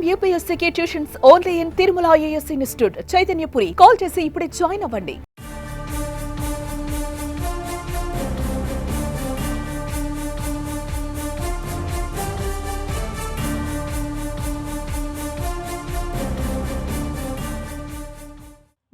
IIM UPSC tuitions only in Tirumala IAS institute Chaitanyapuri. Call చేసి ఇప్పుడే join అవ్వండి.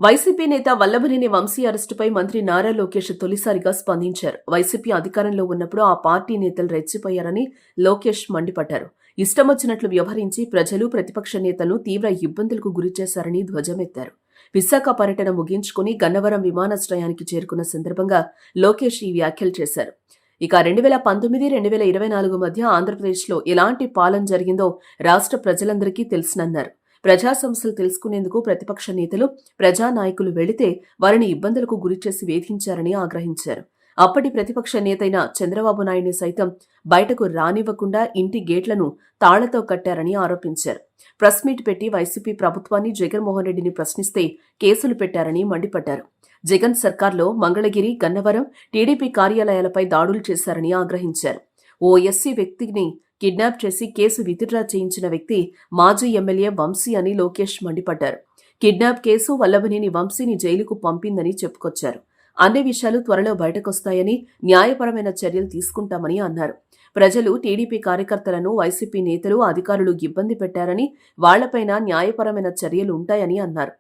వైసీపీ నేత వల్లభనేని వంశీ అరెస్టుపై మంత్రి నారా లోకేష్ తొలిసారిగా స్పందించారు. వైసీపీ అధికారంలో ఉన్నప్పుడు ఆ పార్టీ నేతలు రెచ్చిపోయారని లోకేష్ మండిపడ్డారు. ఇష్టమొచ్చినట్లు వ్యవహరించి ప్రజలు, ప్రతిపక్ష నేతలను తీవ్ర ఇబ్బందులకు గురిచేశారని ధ్వజమెత్తారు. విశాఖ పర్యటన ముగించుకుని గన్నవరం విమానాశ్రయానికి చేరుకున్న సందర్భంగా లోకేష్ ఈ వ్యాఖ్యలు చేశారు. ఇక 2019-2024 మధ్య ఆంధ్రప్రదేశ్లో ఎలాంటి పాలన జరిగిందో రాష్ట్ర ప్రజలందరికీ తెలుసునన్నారు. ప్రజా సమస్యలు తెలుసుకునేందుకు ప్రతిపక్ష నేతలు, ప్రజానాయకులు వెళితే వారిని ఇబ్బందులకు గురిచేసి వేధించారని ఆగ్రహించారు. అప్పటి ప్రతిపక్ష నేతైన చంద్రబాబు నాయుడిని సైతం బయటకు రానివ్వకుండా ఇంటి గేట్లను తాళ్లతో కట్టారని ఆరోపించారు. ప్రెస్ మీట్ పెట్టి వైసీపీ ప్రభుత్వాన్ని, జగన్మోహన్ రెడ్డిని ప్రశ్నిస్తే కేసులు పెట్టారని మండిపడ్డారు. జగన్ సర్కార్లో మంగళగిరి, గన్నవరం టీడీపీ కార్యాలయాలపై దాడులు చేశారని ఆగ్రహించారు. ఓ ఎస్సీ వ్యక్తిని కిడ్నాప్ చేసి కేసు విత్డ్రా చేయించిన వ్యక్తి మాజీ ఎమ్మెల్యే వంశీ అని లోకేష్ మండిపడ్డారు. కిడ్నాప్ కేసు వల్లభనేని వంశీని జైలుకు పంపిందని చెప్పుకొచ్చారు. అన్ని విషయాలు త్వరలో బయటకొస్తాయని, న్యాయపరమైన చర్యలు తీసుకుంటామని అన్నారు. ప్రజలు, టీడీపీ కార్యకర్తలను వైసీపీ నేతలు, అధికారులు ఇబ్బంది పెట్టారని, వాళ్లపైన న్యాయపరమైన చర్యలు ఉంటాయని అన్నారు.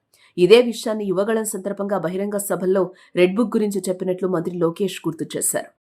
ఇదే విషయాన్ని యువగళం సందర్భంగా బహిరంగ సభల్లో రెడ్ బుక్ గురించి చెప్పినట్లు మంత్రి లోకేష్ గుర్తు చేశారు.